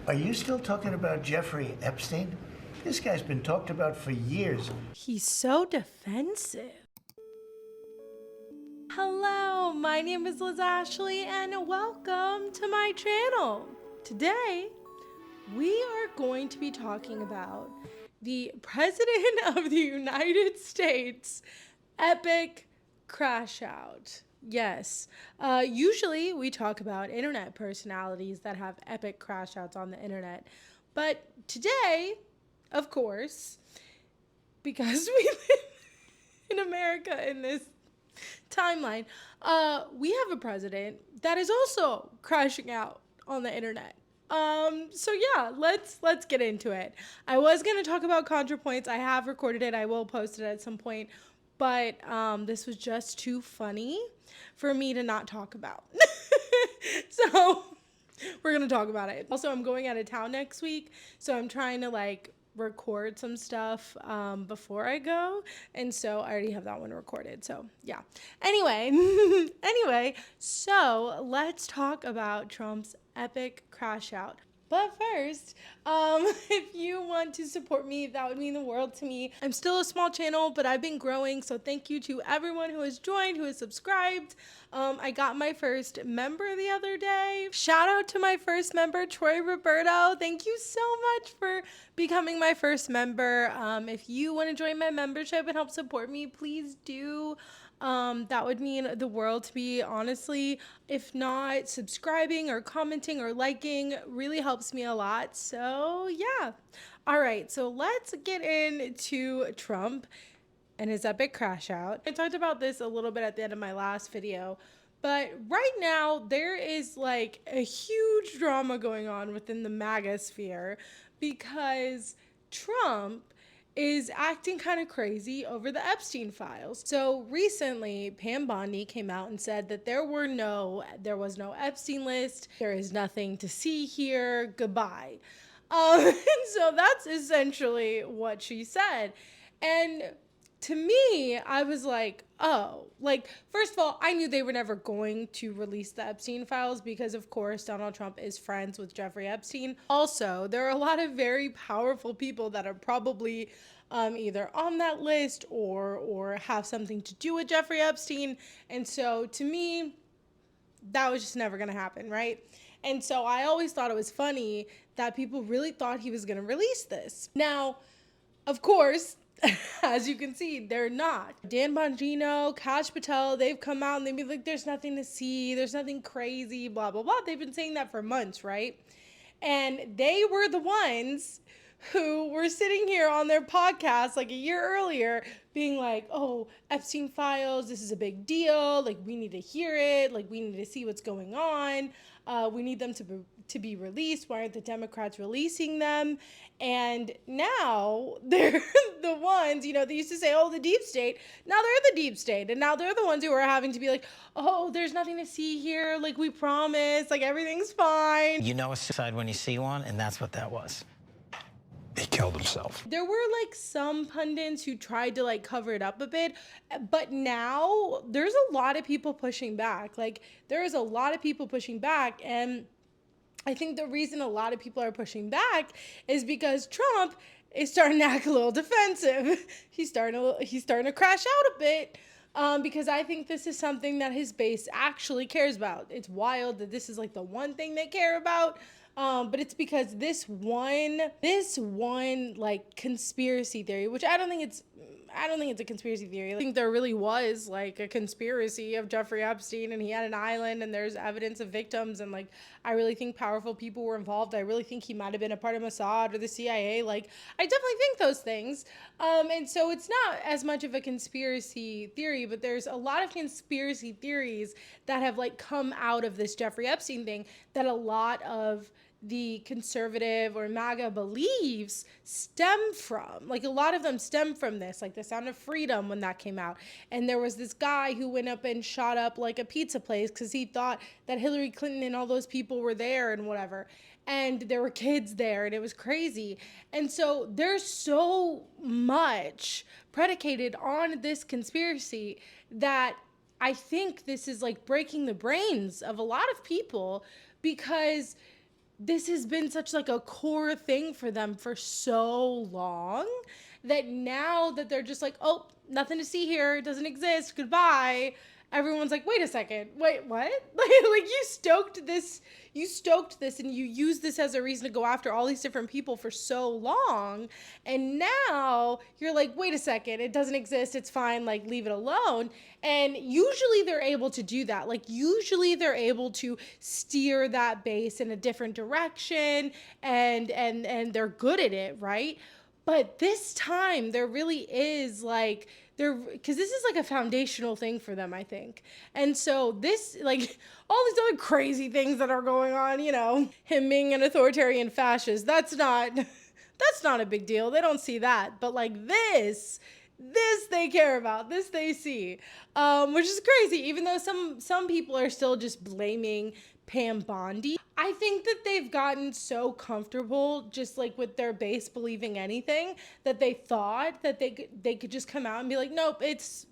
Are you still talking about Jeffrey Epstein? This guy's been talked about for years. He's so defensive. Hello, my name is Liz Ashley and welcome to my channel. Today, we are going to be talking about the President of the United States epic crash out. Yes, usually we talk about internet personalities that have epic crash outs on the internet. But today, of course, because we live in America in this timeline, we have a president that is also crashing out on the internet. So yeah, let's get into it. I was gonna talk about ContraPoints. I have recorded it. I will post it at some point, but this was just too funny for me to not talk about. So we're gonna talk about it. Also, I'm going out of town next week, so I'm trying to record some stuff before I go, and so I already have that one recorded. So yeah. Anyway, so let's talk about Trump's epic crash out. But first, if you want to support me, that would mean the world to me. I'm still a small channel, but I've been growing, so thank you to everyone who has joined, who has subscribed. I got my first member the other day. Shout out to my first member, Troy Roberto. Thank you so much for becoming my first member. If you want to join my membership and help support me, please do. That would mean the world to me, honestly. If not, subscribing or commenting or liking really helps me a lot. So yeah. All right, so let's get into Trump and his epic crash out. I talked about this a little bit at the end of my last video, but right now there is like a huge drama going on within the MAGA sphere because Trump is acting kind of crazy over the Epstein files. So recently, Pam Bondi came out and said that there was no Epstein list. There is nothing to see here. Goodbye. And so that's essentially what she said. And to me, I was like, oh, first of all, I knew they were never going to release the Epstein files because, of course, Donald Trump is friends with Jeffrey Epstein. Also, there are a lot of very powerful people that are probably either on that list or have something to do with Jeffrey Epstein. And so to me, that was just never going to happen, right? And so I always thought it was funny that people really thought he was going to release this. Now, of course, as you can see, they're not. Dan Bonino, Kash Patel, they've come out and they've been like, there's nothing to see, there's nothing crazy, blah, blah, blah. They've been saying that for months, right? And they were the ones who were sitting here on their podcast like a year earlier being like, oh, Epstein files, this is a big deal. Like, we need to hear it. Like, we need to see what's going on. We need them to be released. Why aren't the Democrats releasing them? And now they're the ones, they used to say, oh, the deep state. Now they're the deep state. And now they're the ones who are having to be like, oh, there's nothing to see here. Like, we promise. Like, everything's fine. You know a suicide when you see one, and that's what that was. He killed himself. There were some pundits who tried to cover it up a bit, but now there's a lot of people pushing back. There is a lot of people pushing back, and I think the reason a lot of people are pushing back is because Trump is starting to act a little defensive. He's starting to crash out a bit. Because I think this is something that his base actually cares about. It's wild that this is the one thing they care about. But it's because this one conspiracy theory, which I don't think it's a conspiracy theory. I think there really was a conspiracy of Jeffrey Epstein and he had an island and there's evidence of victims and I really think powerful people were involved. I really think he might have been a part of Mossad or the CIA. I definitely think those things. And so it's not as much of a conspiracy theory, but there's a lot of conspiracy theories that have come out of this Jeffrey Epstein thing that a lot of the conservative or MAGA beliefs stem from. A lot of them stem from this, The Sound of Freedom when that came out. And there was this guy who went up and shot up a pizza place because he thought that Hillary Clinton and all those people were there and whatever. And there were kids there and it was crazy. And so there's so much predicated on this conspiracy that I think this is breaking the brains of a lot of people because this has been such like a core thing for them for so long that now that they're just like, oh, nothing to see here, it doesn't exist, goodbye. Everyone's like, wait a second, wait, what? Like you stoked this and you used this as a reason to go after all these different people for so long. And now you're like, wait a second, it doesn't exist, it's fine, like leave it alone. And usually they're able to do that. Like usually they're able to steer that base in a different direction and they're good at it, right? But this time there really is like because this is like a foundational thing for them, I think. And so this, like all these other crazy things that are going on, you know, him being an authoritarian fascist, that's not a big deal. They don't see that. But like this they care about, this they see, which is crazy. Even though some people are still just blaming Pam Bondi, I think that they've gotten so comfortable just like with their base believing anything that they thought that they could just come out and be like, nope, it's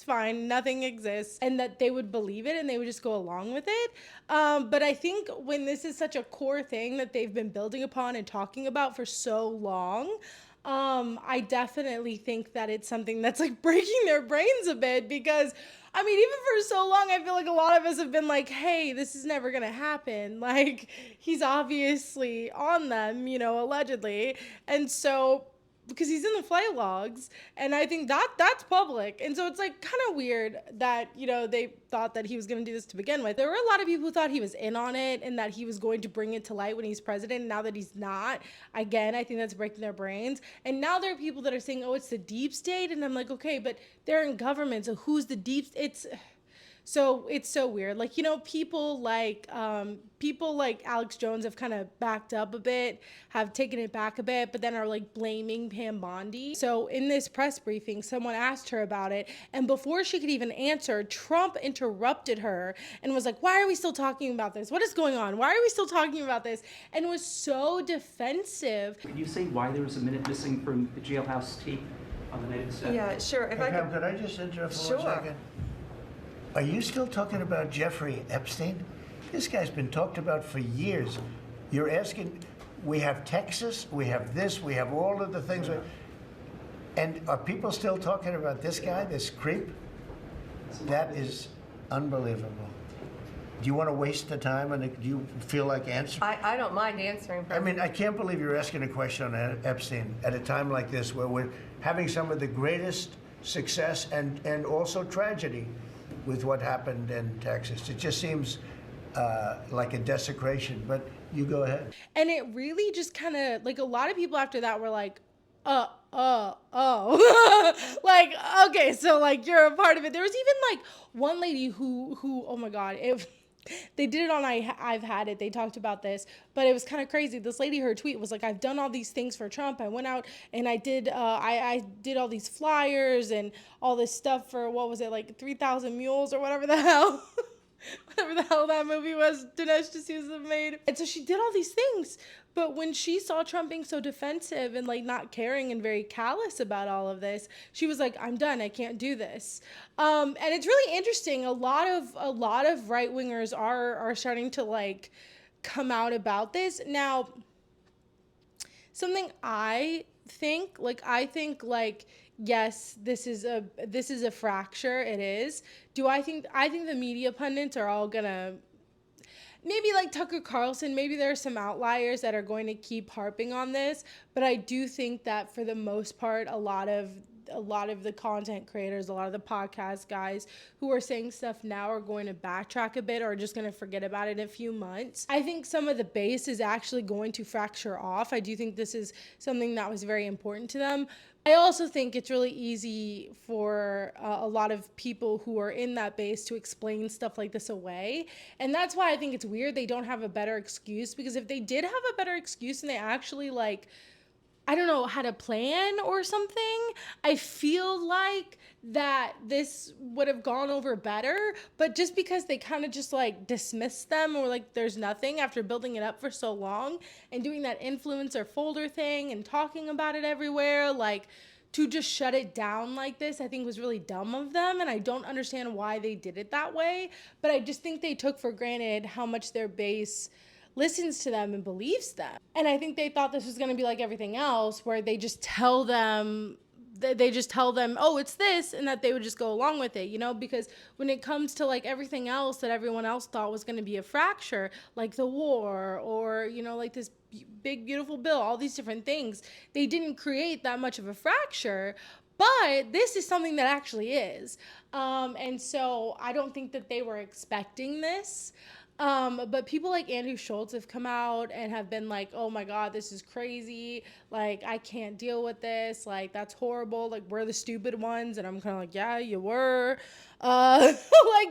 fine, nothing exists, and that they would believe it and they would just go along with it. But I think when this is such a core thing that they've been building upon and talking about for so long, I definitely think that it's something that's like breaking their brains a bit, because I mean, even for so long, I feel like a lot of us have been like, hey, this is never going to happen. Like, he's obviously on them, you know, allegedly. And so, because he's in the flight logs, and I think that's public. And so it's like kind of weird that, you know, they thought that he was going to do this to begin with. There were a lot of people who thought he was in on it and that he was going to bring it to light when he's president. And now that he's not, again, I think that's breaking their brains. And now there are people that are saying, oh, it's the deep state. And I'm like, okay, but they're in government, so who's the deep? So it's so weird. Like, you know, people like Alex Jones have kind of backed up a bit, have taken it back a bit, but then are like blaming Pam Bondi. So in this press briefing, someone asked her about it, and before she could even answer, Trump interrupted her and was like, why are we still talking about this? What is going on? Why are we still talking about this? And was so defensive. Could you say why there was a minute missing from the jailhouse tape on the night of the set? Yeah, sure. If I Pam, could, could I just interrupt for Sure. 1 second? Are you still talking about Jeffrey Epstein? This guy's been talked about for years. You're asking, we have Texas, we have this, we have all of the things. And are people still talking about this guy, this creep? That is unbelievable. Do you want to waste the time, and do you feel like answering? I don't mind answering. I mean, I can't believe you're asking a question on Epstein at a time like this, where we're having some of the greatest success and also tragedy with what happened in Texas. It just seems like a desecration, but you go ahead. And it really just kind of, like, a lot of people after that were like, oh. Like, okay, so, like, you're a part of it. There was even, like, one lady who oh, my God, they did it on I've Had It. They talked about this, but it was kind of crazy. This lady, her tweet was like, I've done all these things for Trump. I went out and I did I did all these flyers and all this stuff for, what was it, like 3,000 Mules or whatever the hell. Whatever the hell that movie was, Dinesh D'Souza made. And so she did all these things. But when she saw Trump being so defensive and like not caring and very callous about all of this, she was like, I'm done. I can't do this. And it's really interesting. A lot of right wingers are starting to like come out about this. Now, something I think yes, this is a fracture. It is. I think the media pundits are all gonna, maybe like Tucker Carlson, maybe there are some outliers that are going to keep harping on this, but I do think that for the most part, a lot of the content creators, a lot of the podcast guys who are saying stuff now are going to backtrack a bit or are just going to forget about it in a few months. I think some of the base is actually going to fracture off. I do think this is something that was very important to them. I also think it's really easy for a lot of people who are in that base to explain stuff like this away. And that's why I think it's weird they don't have a better excuse, because if they did have a better excuse and they actually, like, I don't know, had a plan or something, I feel like that this would have gone over better. But just because they kind of just like dismissed them or like there's nothing after building it up for so long and doing that influencer folder thing and talking about it everywhere, like to just shut it down like this, I think was really dumb of them. And I don't understand why they did it that way. But I just think they took for granted how much their base listens to them and believes them. And I think they thought this was going to be like everything else, where they just tell them, oh, it's this, and that they would just go along with it, because when it comes to like everything else that everyone else thought was going to be a fracture, like the war or, like this big, beautiful bill, all these different things, they didn't create that much of a fracture. But this is something that actually is. And so I don't think that they were expecting this. But people like Andrew Schultz have come out and have been like, oh my God, this is crazy. Like, I can't deal with this. Like, that's horrible. Like, we're the stupid ones. And I'm kind of like, yeah, you were. Like,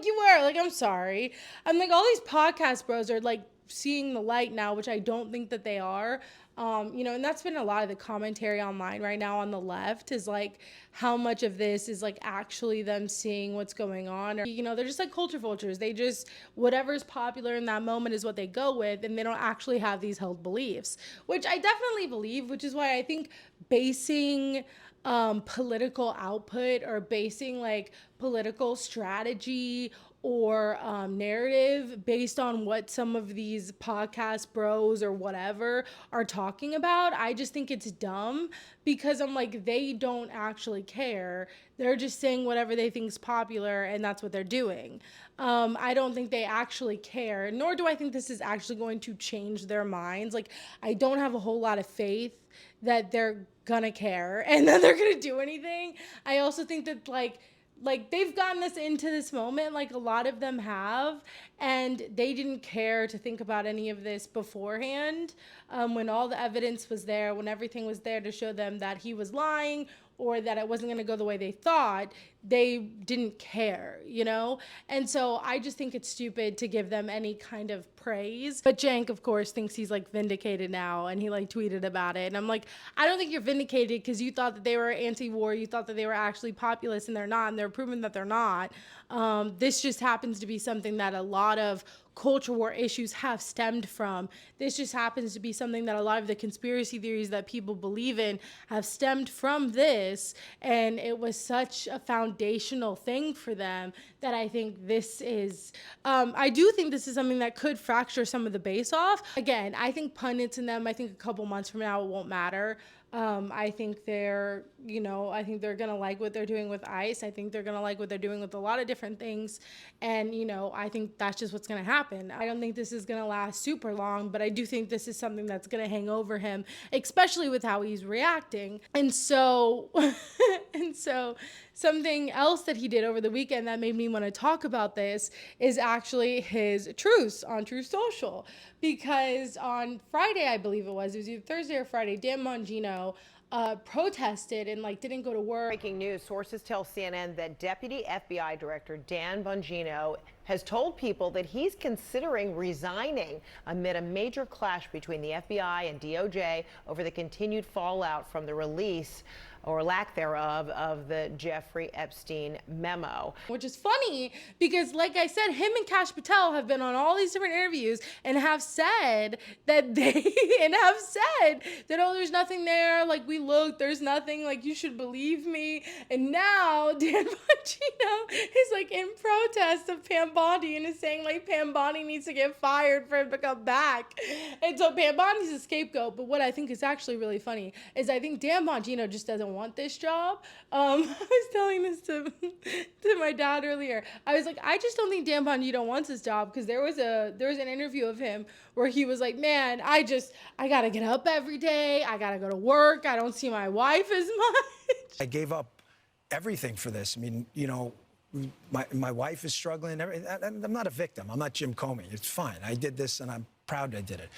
you were. Like, I'm sorry. I'm like, all these podcast bros are like seeing the light now, which I don't think that they are. And that's been a lot of the commentary online right now on the left, is like how much of this is like actually them seeing what's going on, or they're just like culture vultures. They just, whatever's popular in that moment is what they go with, and they don't actually have these held beliefs, which I definitely believe, which is why I think basing political output, or basing like political strategy or narrative based on what some of these podcast bros or whatever are talking about, I just think it's dumb, because I'm like, they don't actually care. They're just saying whatever they think is popular, and that's what they're doing. I don't think they actually care, nor do I think this is actually going to change their minds. Like, I don't have a whole lot of faith that they're gonna care and that they're gonna do anything. I also think that like they've gotten us into this moment, like a lot of them have, and they didn't care to think about any of this beforehand, when all the evidence was there, when everything was there to show them that he was lying or that it wasn't going to go the way they thought. They didn't care, And so I just think it's stupid to give them any kind of praise. But Cenk, of course, thinks he's like vindicated now, and he like tweeted about it. And I'm like, I don't think you're vindicated, because you thought that they were anti-war. You thought that they were actually populist, and they're not, and they're proving that they're not. This just happens to be something that a lot of culture war issues have stemmed from. This just happens to be something that a lot of the conspiracy theories that people believe in have stemmed from this, and it was such a foundational thing for them that I think this is, I do think this is something that could fracture some of the base off. Again, I think pundits and them, I think a couple months from now it won't matter. I think they're gonna like what they're doing with ICE. I think they're gonna like what they're doing with a lot of different things. And, I think that's just what's gonna happen. I don't think this is gonna last super long, but I do think this is something that's gonna hang over him, especially with how he's reacting. And so, something else that he did over the weekend that made me want to talk about this is actually his truce on Truth Social. Because on Friday, I believe it was either Thursday or Friday, Dan Bongino protested and didn't go to work. Breaking news, sources tell CNN that Deputy FBI Director Dan Bongino has told people that he's considering resigning amid a major clash between the FBI and DOJ over the continued fallout from the release, or lack thereof, of the Jeffrey Epstein memo. Which is funny, because like I said, him and Kash Patel have been on all these different interviews and have said that oh, there's nothing there, like we looked, there's nothing, like you should believe me. And now Dan Bongino is in protest of Pam Bondi and is saying Pam Bondi needs to get fired for him to come back. And so Pam Bondi's a scapegoat, but what I think is actually really funny is I think Dan Bongino just doesn't want this job. I was telling this to my dad earlier. I was like, I just don't think Dan Bongino wants this job, because there was an interview of him where he was like, man, I gotta get up every day, I gotta go to work, I don't see my wife as much. I gave up everything for this. I mean, my wife is struggling. I'm not a victim. I'm not Jim Comey. It's fine. I did this, and I'm proud I did it.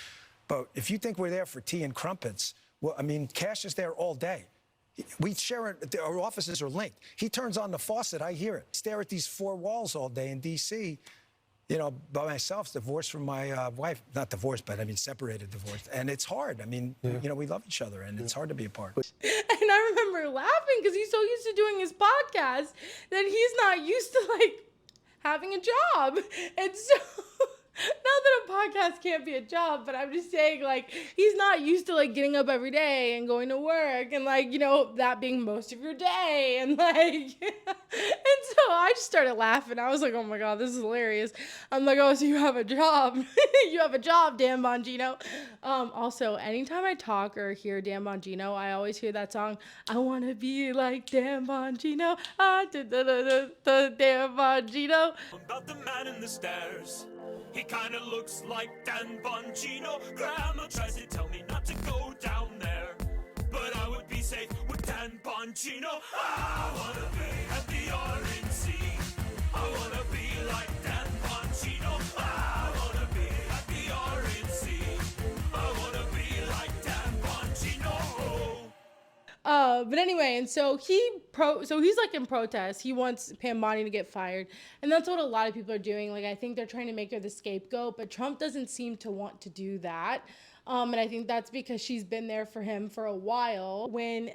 But if you think we're there for tea and crumpets, well, I mean, Cash is there all day. We share it. Our offices are linked. He turns on the faucet. I hear it. Stare at these four walls all day in D.C., by myself, divorced from my wife. Not divorced, but I mean separated, divorced. And it's hard. I mean, we love each other, and it's hard to be apart. And I remember laughing, because he's so used to doing his podcast that he's not used to having a job. And so Not that a podcast can't be a job, but I'm just saying, like, he's not used to, like, getting up every day and going to work and, like, you know, that being most of your day. And, like, and so I just started laughing. I was like, oh my God, this is hilarious. I'm like, oh, so you have a job. You have a job, Dan Bongino. Also, anytime I talk or hear Dan Bongino, I always hear that song, I want to be like Dan Bongino. Ah, da, da, da, da, da, Dan Bongino. About the man in the stairs. He kinda looks like Dan Bongino. Grandma tries to tell me not to go down there, but I would be safe with Dan Bongino. I wanna be at the RNC. I wanna be like Dan Bongino. I wanna be at the RNC. I wanna be like Dan Bongino. But anyway, and so he's like in protest. He wants Pam Bondi to get fired, and that's what a lot of people are doing. Like, I think they're trying to make her the scapegoat, but Trump doesn't seem to want to do that. And I think that's because she's been there for him for a while. When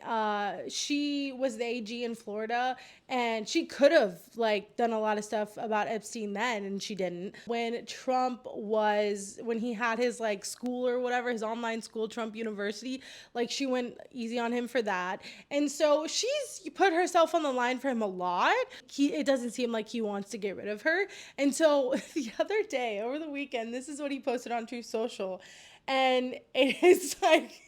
she was the AG in Florida, and she could have like done a lot of stuff about Epstein then, and she didn't. When he had his like school or whatever, his online school, Trump University, like she went easy on him for that. And so she's put herself on the line for him a lot. It doesn't seem like he wants to get rid of her. And so the other day, over the weekend, this is what he posted on Truth Social. And it is like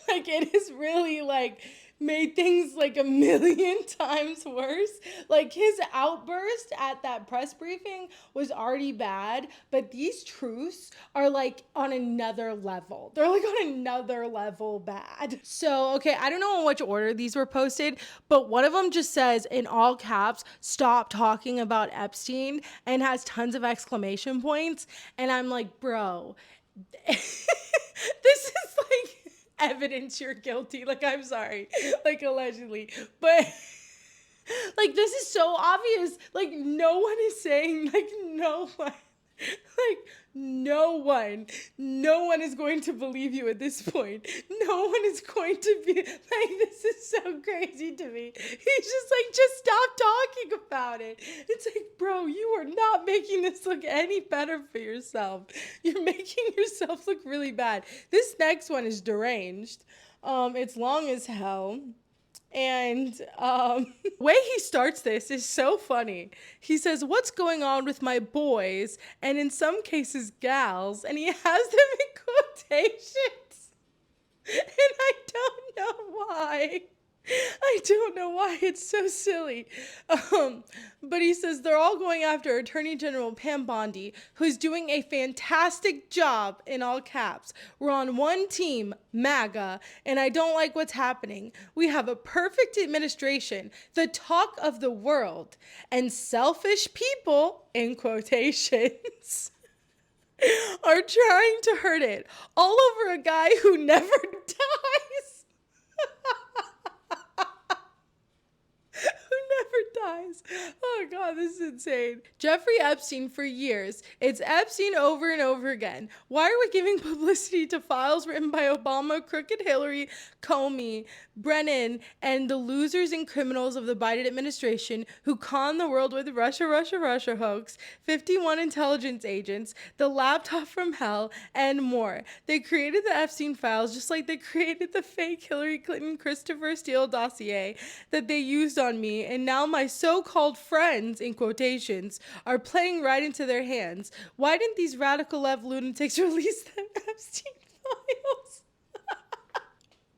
it is really like made things like a million times worse. Like, his outburst at that press briefing was already bad, but these truths are like on another level. They're like on another level bad. So, okay, I don't know in which order these were posted, but one of them just says in all caps, "Stop talking about Epstein," and has tons of exclamation points. And I'm like, bro, this is like evidence you're guilty. Like, I'm sorry, like, allegedly, but like, this is so obvious. Like, no one is saying, like, no one, like, no one is going to believe you at this point. No one is going to be like, this is so crazy to me. He's just like, just stop talking about it. It's like, bro, you are not making this look any better for yourself. You're making yourself look really bad. This next one is deranged. It's long as hell. And the way he starts this is so funny. He says, "What's going on with my boys, and in some cases gals," and he has them in quotations. And I don't know why. I don't know why. It's so silly. But he says they're all going after Attorney General Pam Bondi, who's doing a fantastic job, in all caps. "We're on one team, MAGA, and I don't like what's happening. We have a perfect administration, the talk of the world, and selfish people," in quotations, "are trying to hurt it, all over a guy who never dies." Who never dies. Oh God, this is insane. "Jeffrey Epstein for years. It's Epstein over and over again. Why are we giving publicity to files written by Obama, crooked Hillary, Comey, Brennan, and the losers and criminals of the Biden administration who conned the world with Russia hoax, 51 intelligence agents, the laptop from hell, and more. They created the Epstein files just like they created the fake Hillary Clinton Christopher Steele dossier that they used on me, and now my so-called friends," in quotations, "are playing right into their hands. Why didn't these radical left lunatics release the Epstein files?"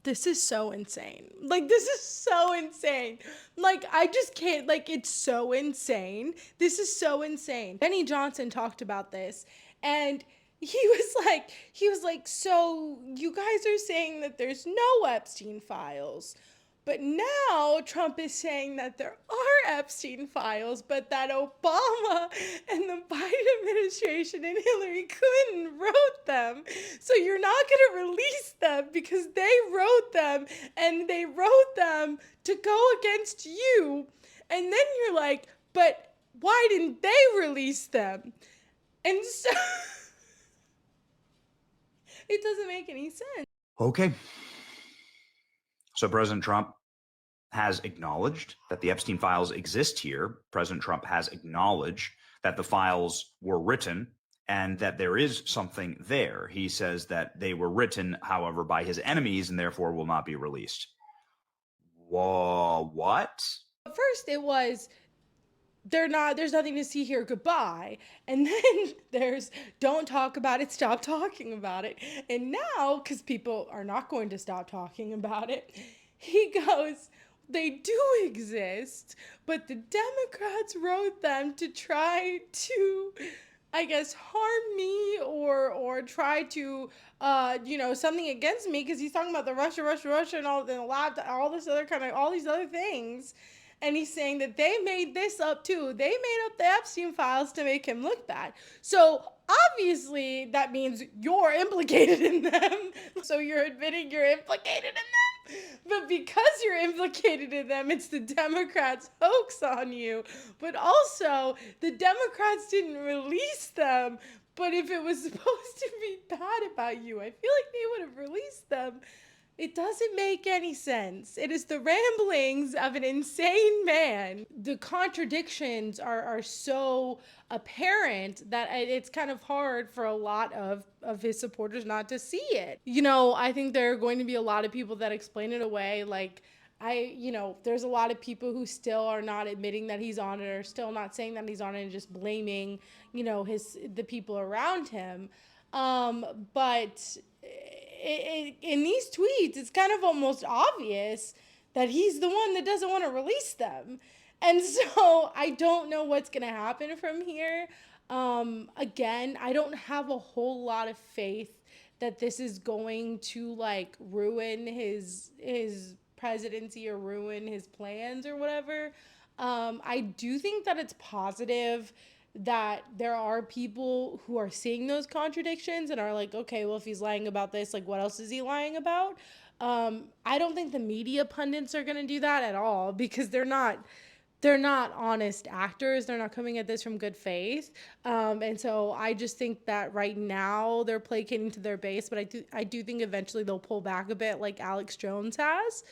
This is so insane. Like, this is so insane. Like, I just can't, like, it's so insane. This is so insane. Benny Johnson talked about this, and he was like, "So you guys are saying that there's no Epstein files, but now Trump is saying that there are Epstein files, but that Obama and the Biden administration and Hillary Clinton wrote them. So you're not going to release them because they wrote them, and they wrote them to go against you." And then you're like, "But why didn't they release them?" And so it doesn't make any sense. Okay. So President Trump has acknowledged that the Epstein files exist here. President Trump has acknowledged that the files were written and that there is something there. He says that they were written, however, by his enemies and therefore will not be released. Whoa, what? First it was, there's nothing to see here, goodbye. And then there's, don't talk about it, stop talking about it. And now, because people are not going to stop talking about it, he goes, they do exist, but the Democrats wrote them to try to, I guess, harm me or try to, something against me, because he's talking about the Russia, and all the lab, all this other kind of, all these other things. And he's saying that they made this up too. They made up the Epstein files to make him look bad. So obviously that means you're implicated in them. So you're admitting you're implicated in them. But because you're implicated in them, it's the Democrats' hoax on you. But also, the Democrats didn't release them. But if it was supposed to be bad about you, I feel like they would have released them. It doesn't make any sense. It is the ramblings of an insane man. The contradictions are so apparent that it's kind of hard for a lot of his supporters not to see it. I think there are going to be a lot of people that explain it away. Like, there's a lot of people who still are not admitting that he's on it, or still not saying that he's on it, and just blaming, the people around him. But in these tweets, it's kind of almost obvious that he's the one that doesn't want to release them. And so I don't know what's going to happen from here. Again, I don't have a whole lot of faith that this is going to ruin his presidency or ruin his plans or whatever. I do think that it's positive that there are people who are seeing those contradictions and are like, okay, well, if he's lying about this, what else is he lying about? I don't think the media pundits are going to do that at all, because they're not honest actors. They're not coming at this from good faith. And so I just think that right now they're placating to their base, but I do think eventually they'll pull back a bit, like Alex Jones has.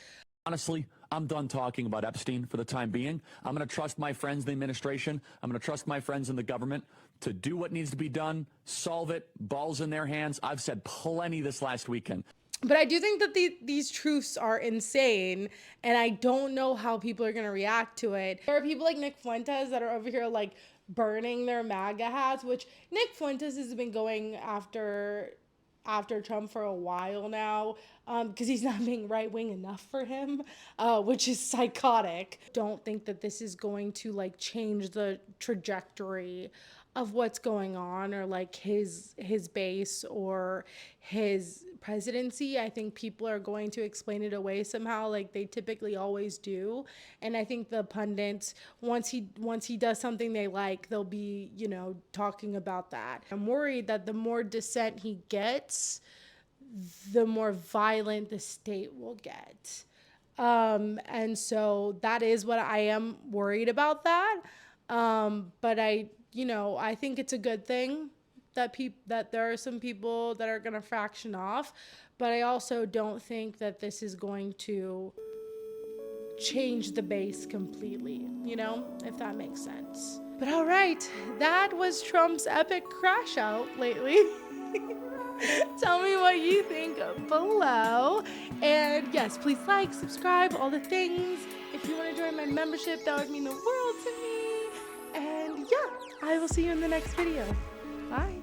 Honestly, I'm done talking about Epstein for the time being. I'm going to trust my friends in the administration. I'm going to trust my friends in the government to do what needs to be done, solve it, balls in their hands. I've said plenty this last weekend. But I do think that these truths are insane, and I don't know how people are going to react to it. There are people like Nick Fuentes that are over here burning their MAGA hats, which Nick Fuentes has been going after Trump for a while now, because he's not being right-wing enough for him, which is psychotic. Don't think that this is going to change the trajectory of what's going on, or his base or his presidency. I think people are going to explain it away somehow, like they typically always do. And I think the pundits, once he does something they like, they'll be, talking about that. I'm worried that the more dissent he gets, the more violent the state will get. And so that is what I am worried about that. But I think it's a good thing that there are some people that are going to fraction off, but I also don't think that this is going to change the base completely, if that makes sense. But all right, that was Trump's epic crash out lately. Tell me what you think below. And yes, please subscribe, all the things. If you want to join my membership, that would mean the world to me. And yeah, I will see you in the next video. Bye.